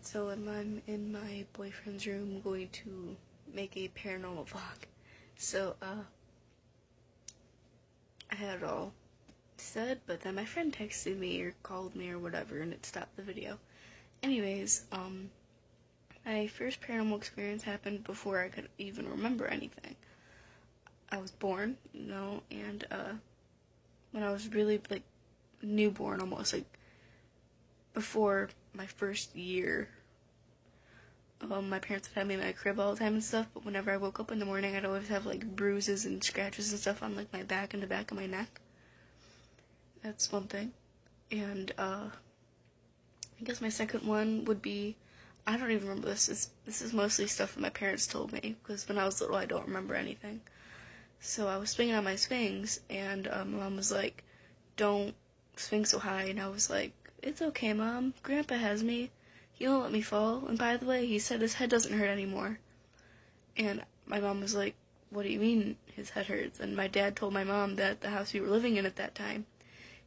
Alright, so I'm in my boyfriend's room going to make a paranormal vlog. So, I had it all said, but then my friend texted me or called me or whatever, and it stopped the video. Anyways, my first paranormal experience happened before I could even remember anything. I was born, and, when I was really, newborn almost, before my first year, my parents would have me in my crib all the time and stuff, but whenever I woke up in the morning, I'd always have, bruises and scratches and stuff on, my back and the back of my neck. That's one thing. And, I guess my second one would be, I don't even remember this. This is mostly stuff that my parents told me, because when I was little, I don't remember anything. So I was swinging on my swings, and my mom was like, don't swing so high, and I was like, it's okay, Mom. Grandpa has me. He won't let me fall. And by the way, he said his head doesn't hurt anymore. And my mom was like, what do you mean his head hurts? And my dad told my mom that the house we were living in at that time,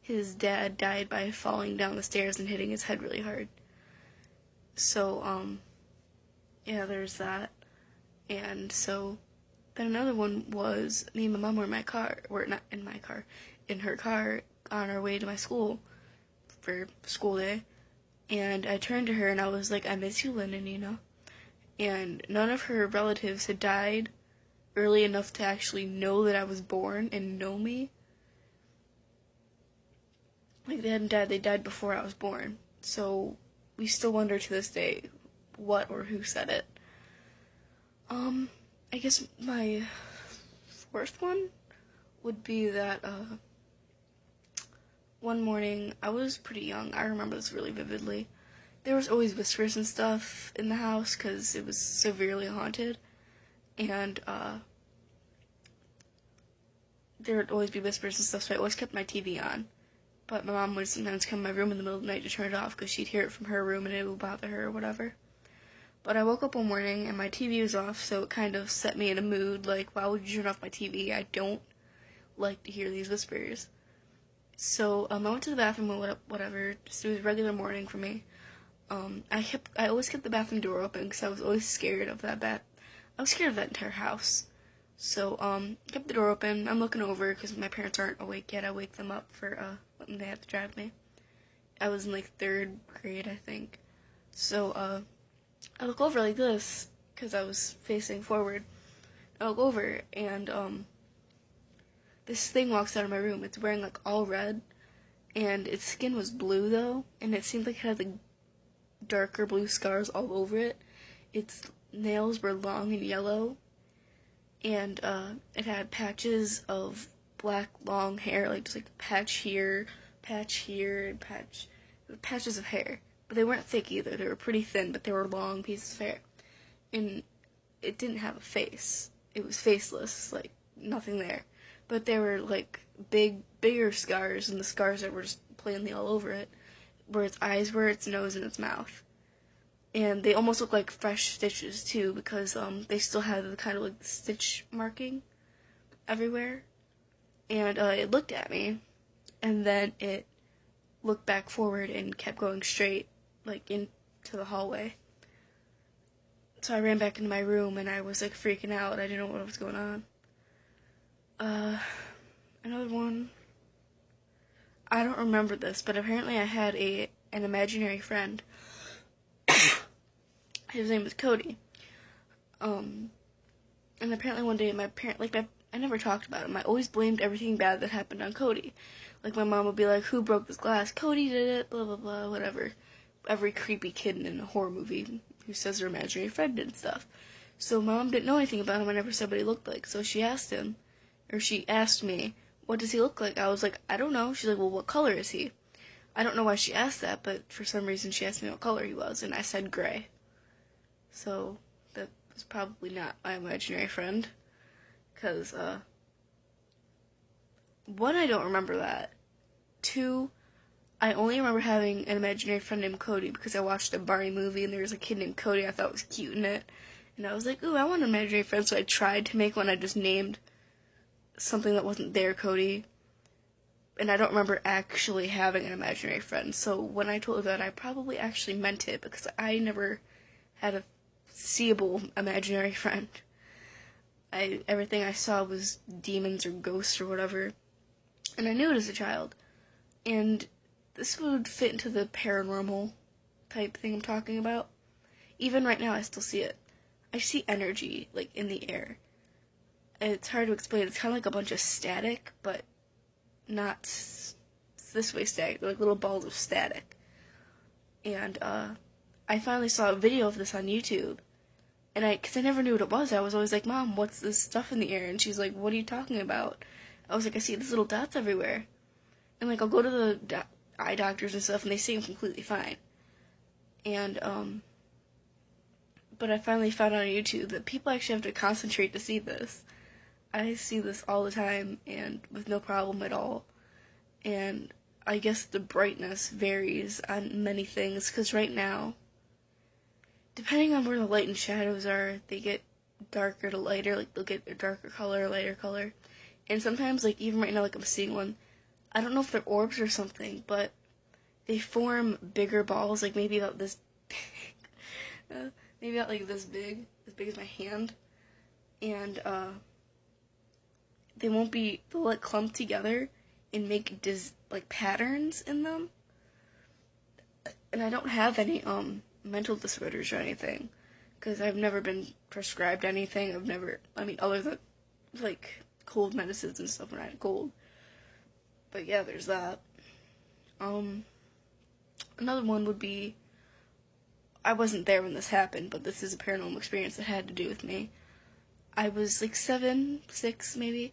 his dad died by falling down the stairs and hitting his head really hard. So, yeah, there's that. And so, then another one was, me and my mom were in my car, in her car, on our way to my school for school day. And I turned to her and I was like, I miss you, Lyndon, And none of her relatives had died early enough to actually know that I was born and know me. They hadn't died, they died before I was born. So, we still wonder to this day what or who said it. I guess my fourth one would be that, one morning, I was pretty young, I remember this really vividly. There was always whispers and stuff in the house, because it was severely haunted, and, there would always be whispers and stuff, so I always kept my TV on. But my mom would sometimes come in my room in the middle of the night to turn it off, because she'd hear it from her room and it would bother her or whatever. But I woke up one morning and my TV was off, so it kind of set me in a mood, why would you turn off my TV? I don't like to hear these whispers. So, I went to the bathroom or whatever, just it was a regular morning for me. I always kept the bathroom door open, because I was always scared of I was scared of that entire house. So, kept the door open, I'm looking over, because my parents aren't awake yet, I wake them up for, when they have to drive me. I was in, 3rd grade, I think. So, I look over like this, because I was facing forward. I look over, and, this thing walks out of my room. It's wearing, all red, and its skin was blue, though, and it seemed like it had, darker blue scars all over it. Its nails were long and yellow, and, it had patches of black, long hair, just, patch here, and patches of hair. But they weren't thick either. They were pretty thin, but they were long pieces of hair. And it didn't have a face. It was faceless, nothing there. But there were, bigger scars, and the scars that were just plainly all over it, where its eyes were, its nose, and its mouth. And they almost looked like fresh stitches, too, because, they still had the kind of, stitch marking everywhere. And, it looked at me, and then it looked back forward and kept going straight, into the hallway. So I ran back into my room, and I was, freaking out. I didn't know what was going on. Another one, I don't remember this, but apparently I had an imaginary friend. His name was Cody. And apparently one day I never talked about him. I always blamed everything bad that happened on Cody. My mom would be like, who broke this glass? Cody did it, blah, blah, blah, whatever. Every creepy kid in a horror movie who says their imaginary friend did stuff. So my mom didn't know anything about him. I never said what he looked like. So she asked me, what does he look like? I was like, I don't know. She's like, well, what color is he? I don't know why she asked that, but for some reason she asked me what color he was, and I said gray. So that was probably not my imaginary friend. Because, one, I don't remember that. 2, I only remember having an imaginary friend named Cody because I watched a Barney movie and there was a kid named Cody I thought was cute in it. And I was like, ooh, I want an imaginary friend, so I tried to make one. I just named something that wasn't there Cody. and I don't remember actually having an imaginary friend. So when I told her that, I probably actually meant it, because I never had a seeable imaginary friend. Everything I saw was demons or ghosts or whatever, and I knew it as a child. And this would fit into the paranormal type thing I'm talking about. Even right now, I still see it. I see energy, like, in the air. It's hard to explain. It's kind of like a bunch of static, but not this way static. They're like little balls of static. And I finally saw a video of this on YouTube. And because I never knew what it was, I was always like, Mom, what's this stuff in the air? And she's like, what are you talking about? I was like, I see these little dots everywhere. And, like, I'll go to the eye doctors and stuff, and they say I'm completely fine. And, but I finally found out on YouTube that people actually have to concentrate to see this. I see this all the time, and with no problem at all. And I guess the brightness varies on many things, because right now, depending on where the light and shadows are, they get darker to lighter, like they'll get a darker color, lighter color. And sometimes, like even right now, like I'm seeing one, I don't know if they're orbs or something, but they form bigger balls, like maybe about this big, maybe about like this big as my hand, and they'll like clump together and make like patterns in them. And I don't have any mental disorders or anything, because I've never been prescribed anything. Other than like cold medicines and stuff when I had a cold. But yeah, there's that. Another one would be, I wasn't there when this happened, but this is a paranormal experience that had to do with me. I was like 6 maybe.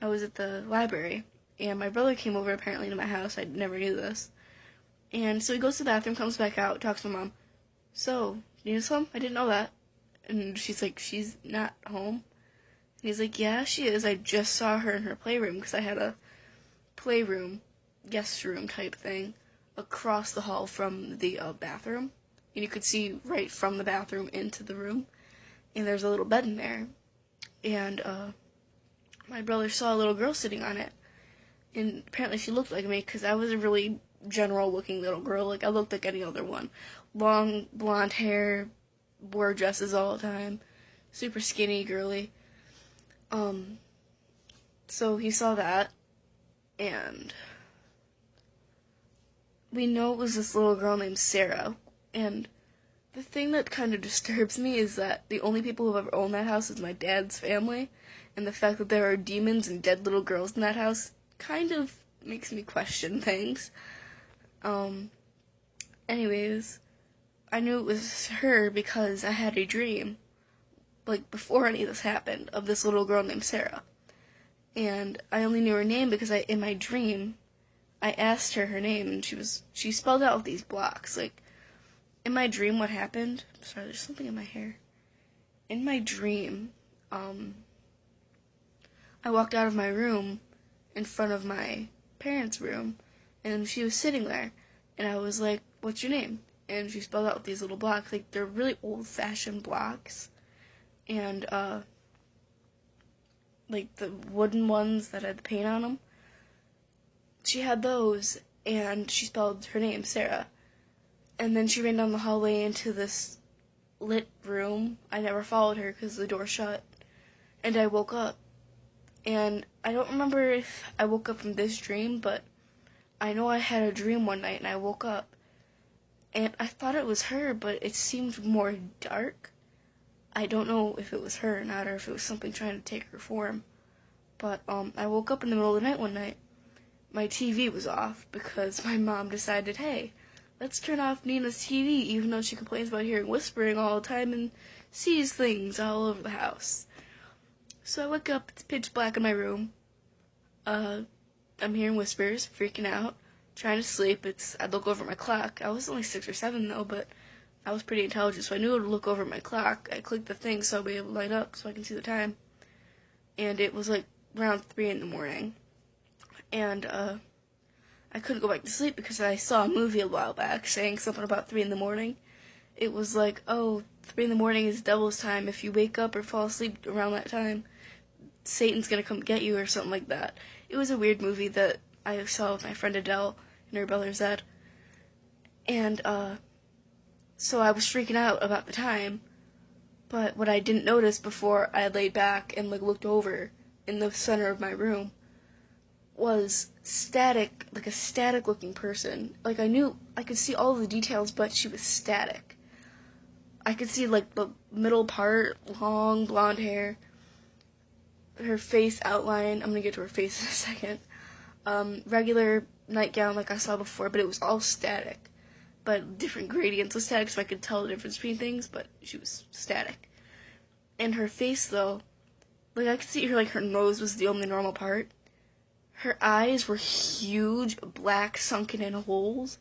I was at the library, and my brother came over apparently to my house. I never knew this. And so he goes to the bathroom, comes back out, talks to my mom. So, you need some? I didn't know that. And she's like, she's not home? And he's like, yeah, she is. I just saw her in her playroom, because I had a playroom, guest room type thing, across the hall from the bathroom. And you could see right from the bathroom into the room. And there's a little bed in there. And my brother saw a little girl sitting on it. And apparently she looked like me, because I was a really general-looking little girl. Like, I looked like any other one. Long, blonde hair, wore dresses all the time. Super skinny, girly. So he saw that, and we know it was this little girl named Sarah. And the thing that kind of disturbs me is that the only people who've ever owned that house is my dad's family, and the fact that there are demons and dead little girls in that house kind of makes me question things. Anyways, I knew it was her because I had a dream, like before any of this happened, of this little girl named Sarah. And I only knew her name because in my dream, I asked her name, and she spelled out with these blocks. Like, in my dream, what happened, sorry, there's something in my hair. In my dream, I walked out of my room in front of my parents' room, and she was sitting there, and I was like, what's your name? And she spelled out with these little blocks, like, they're really old-fashioned blocks, and, like, the wooden ones that had the paint on them. She had those, and she spelled her name, Sarah. And then she ran down the hallway into this lit room. I never followed her because the door shut, and I woke up. And I don't remember if I woke up from this dream, but I know I had a dream one night, and I woke up. And I thought it was her, but it seemed more dark. I don't know if it was her or not, or if it was something trying to take her form. But I woke up in the middle of the night one night. My TV was off because my mom decided, hey, let's turn off Nina's TV, even though she complains about hearing whispering all the time and sees things all over the house. So I wake up, it's pitch black in my room. I'm hearing whispers, freaking out, trying to sleep. I look over at my clock. I was only 6 or 7 though, but I was pretty intelligent, so I knew to look over at my clock. I clicked the thing so I'll be able to light up so I can see the time. And it was like around 3 in the morning. And I couldn't go back to sleep because I saw a movie a while back saying something about 3 in the morning. It was like, 3 in the morning is devil's time. If you wake up or fall asleep around that time, Satan's gonna come get you or something like that. It was a weird movie that I saw with my friend Adele and her brother Zed. And, so I was freaking out about the time, but what I didn't notice before I laid back and, like, looked over in the center of my room was static, like a static-looking person. Like, I could see all the details, but she was static. I could see, like, the middle part, long blonde hair, her face outline. I'm gonna get to her face in a second. Regular nightgown like I saw before, but it was all static. But different gradients of static, so I could tell the difference between things, but she was static. And her face, though, like, I could see her, like, her nose was the only normal part. Her eyes were huge, black, sunken-in holes,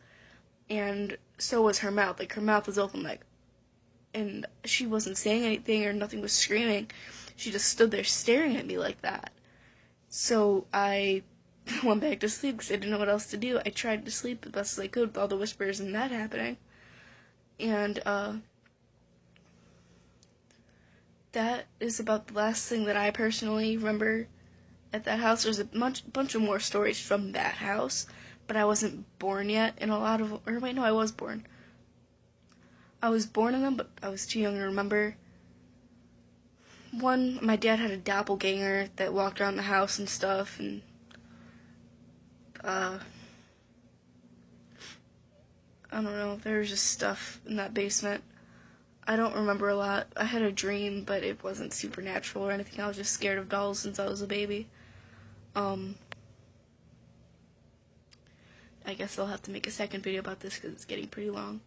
and so was her mouth. Like, her mouth was open, like, and she wasn't saying anything or nothing was screaming. She just stood there staring at me like that. So I went back to sleep because I didn't know what else to do. I tried to sleep as best as I could with all the whispers and that happening. And, that is about the last thing that I personally remember at that house. There's a bunch of more stories from that house, but I wasn't born yet in a lot of, or wait, no, I was born. I was born in them, but I was too young to remember. One, my dad had a doppelganger that walked around the house and stuff, and, I don't know, there was just stuff in that basement. I don't remember a lot. I had a dream, but it wasn't supernatural or anything. I was just scared of dolls since I was a baby. I guess I'll have to make a second video about this because it's getting pretty long.